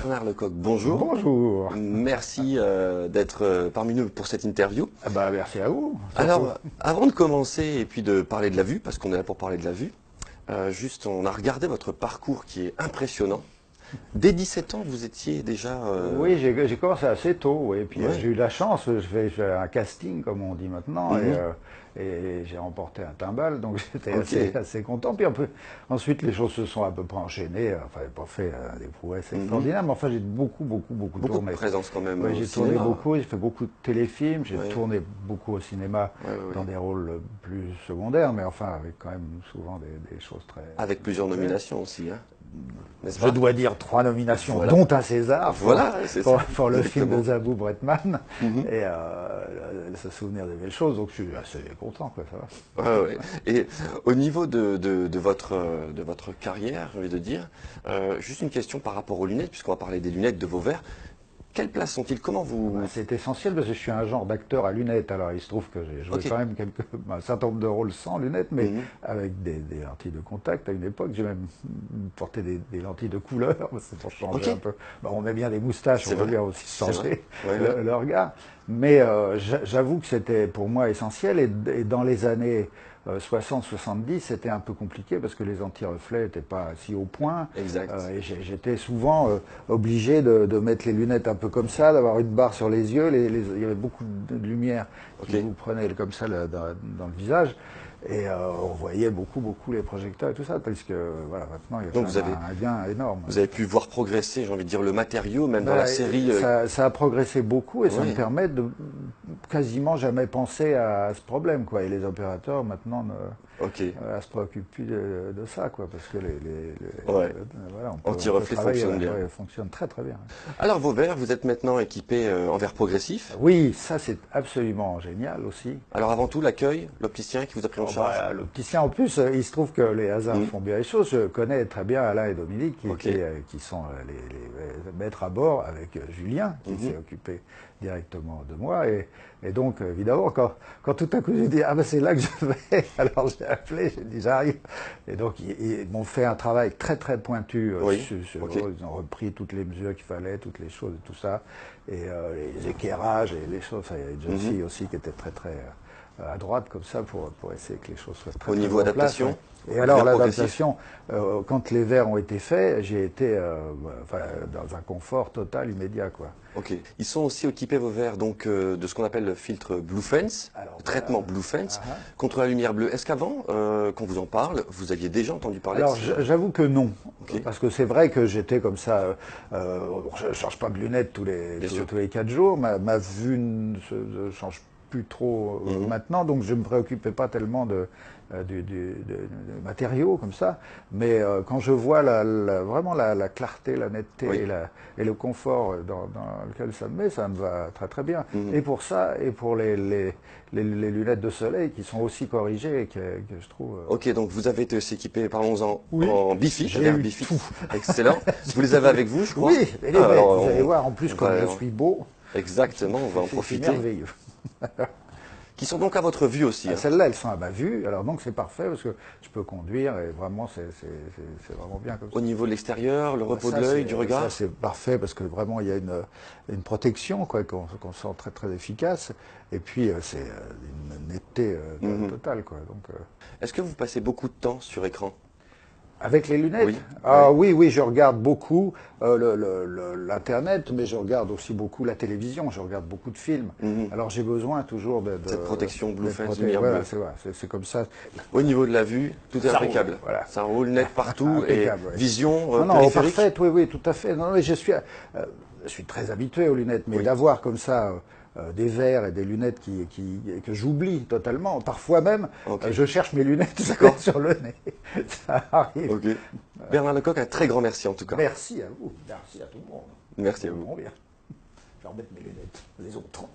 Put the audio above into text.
Bernard Lecoq, bonjour. Bonjour. Merci d'être parmi nous pour cette interview. Ah bah, merci à vous. Alors, avant de commencer et puis de parler de la vue, parce qu'on est là pour parler de la vue, juste on a regardé votre parcours qui est impressionnant. Dès 17 ans, vous étiez déjà... Oui, j'ai commencé assez tôt, oui. Et puis Ouais. j'ai eu la chance, je fais un casting, comme on dit maintenant, et j'ai remporté un timbal, donc j'étais assez content. Puis ensuite, les choses se sont à peu près enchaînées. Enfin, j'ai pas fait des prouesses extraordinaires, mais enfin, j'ai beaucoup tourné. de présence quand même Ouais, au j'ai tourné cinéma. beaucoup, j'ai fait beaucoup de téléfilms, j'ai Ouais. tourné beaucoup au cinéma dans des rôles plus secondaires, mais enfin, avec quand même souvent des choses très... Avec plusieurs nominations aussi, hein. N'est-ce Je pas? dois dire 3 nominations, Voilà. dont un César Voilà, c'est ça. pour le film Exactement. de Zabou Bretman, et se souvenir des belles choses, donc je suis assez content, quoi, ça va. Ouais, ouais. Et au niveau de votre carrière, j'ai envie de dire, juste une question par rapport aux lunettes, puisqu'on va parler des lunettes, de vos verres. Quelle place sont-ils? Comment vous... C'est essentiel parce que je suis un genre d'acteur à lunettes, alors il se trouve que j'ai joué quand même un certain nombre de rôles sans lunettes, mais avec des lentilles de contact à une époque. J'ai même porté des lentilles de couleur, c'est pour changer un peu. Bon, on met bien des moustaches, on veut bien aussi changer le regard. Mais j'avoue que c'était pour moi essentiel, et dans les années 60-70, c'était un peu compliqué parce que les anti-reflets n'étaient pas si au point. Exact. Et j'étais souvent obligé de mettre les lunettes un peu comme ça, d'avoir une barre sur les yeux. Il y avait beaucoup de lumière qui vous prenait comme ça dans le visage. Et on voyait beaucoup les projecteurs et tout ça, parce que voilà, maintenant il y a un gain énorme. Vous avez pu voir progresser, j'ai envie de dire, le matériau, même dans la série. Ça a progressé beaucoup et ça me permet de quasiment jamais penser à ce problème, quoi. Et les opérateurs maintenant se préoccupent plus de ça, quoi, parce que voilà, anti-reflet fonctionne bien. Fonctionne très bien. Alors vos verres, vous êtes maintenant équipés en verre progressif. Oui, ça c'est absolument génial aussi. Alors avant tout, l'accueil, l'opticien qui vous a pris en charge. L'opticien en plus, il se trouve que les hasards font bien les choses. Je connais très bien Alain et Dominique qui sont les maîtres à bord avec Julien qui s'est occupé directement de moi. Et donc, évidemment, quand tout à coup j'ai dit « Ah ben c'est là que je vais », alors j'ai appelé, j'ai dit « J'arrive ». Et donc, ils m'ont fait un travail très pointu. Ils ont repris toutes les mesures qu'il fallait, toutes les choses et tout ça. Et les éclairages et les choses. Enfin, il y a une jeune fille aussi qui était très à droite comme ça pour essayer que les choses soient très au niveau adaptation. Place, Et alors l'adaptation, quand les verres ont été faits, j'ai été dans un confort total immédiat, quoi. Ok. Ils sont aussi équipés vos verres donc de ce qu'on appelle le filtre Bluefence, le traitement Bluefence contre la lumière bleue. Est-ce qu'avant qu'on vous en parle, vous aviez déjà entendu parler? Alors j'avoue que non, parce que c'est vrai que j'étais comme ça. Je ne change pas de lunettes tous les 4 jours. Ma vue ne change plus trop maintenant, donc je ne me préoccupais pas tellement de matériaux comme ça, mais quand je vois vraiment la clarté, la netteté et le confort dans lequel ça me va très bien. Et pour ça, et pour les lunettes de soleil qui sont aussi corrigées et que je trouve... Ok, donc vous avez été aussi équipé, parlons-en, oui, en bifi. J'ai eu bifi. Tout. Excellent. Vous les avez avec vous, je crois. Oui, et vous allez voir, en plus, comme je suis beau... Exactement, on va en profiter. C'est merveilleux. Qui sont donc à votre vue aussi. Celles-là, elles sont à ma vue, alors donc c'est parfait parce que je peux conduire et vraiment c'est vraiment bien comme ça. Au niveau de l'extérieur, le repos de l'œil, du regard. Ça c'est parfait parce que vraiment il y a une protection qu'on sent très efficace et puis c'est une netteté totale, quoi. Donc. Est-ce que vous passez beaucoup de temps sur écran? Avec les lunettes? Oui, je regarde beaucoup l'Internet, mais je regarde aussi beaucoup la télévision, je regarde beaucoup de films. Alors j'ai besoin toujours de cette protection Bluefence, voilà, c'est comme ça. Au niveau de la vue, tout est impeccable. Voilà. Ça roule net partout et vision non, périphérique. Parfaite, oui, tout à fait. Non, mais je suis très habitué aux lunettes, mais d'avoir comme ça... des verres et des lunettes que j'oublie totalement. Parfois même, je cherche mes lunettes sur le nez. Ça arrive. Bernard Lecoq, un très grand merci en tout cas. Merci à vous. Merci à tout le monde. Merci à vous. Bon, bien. Je vais remettre mes lunettes, les autres.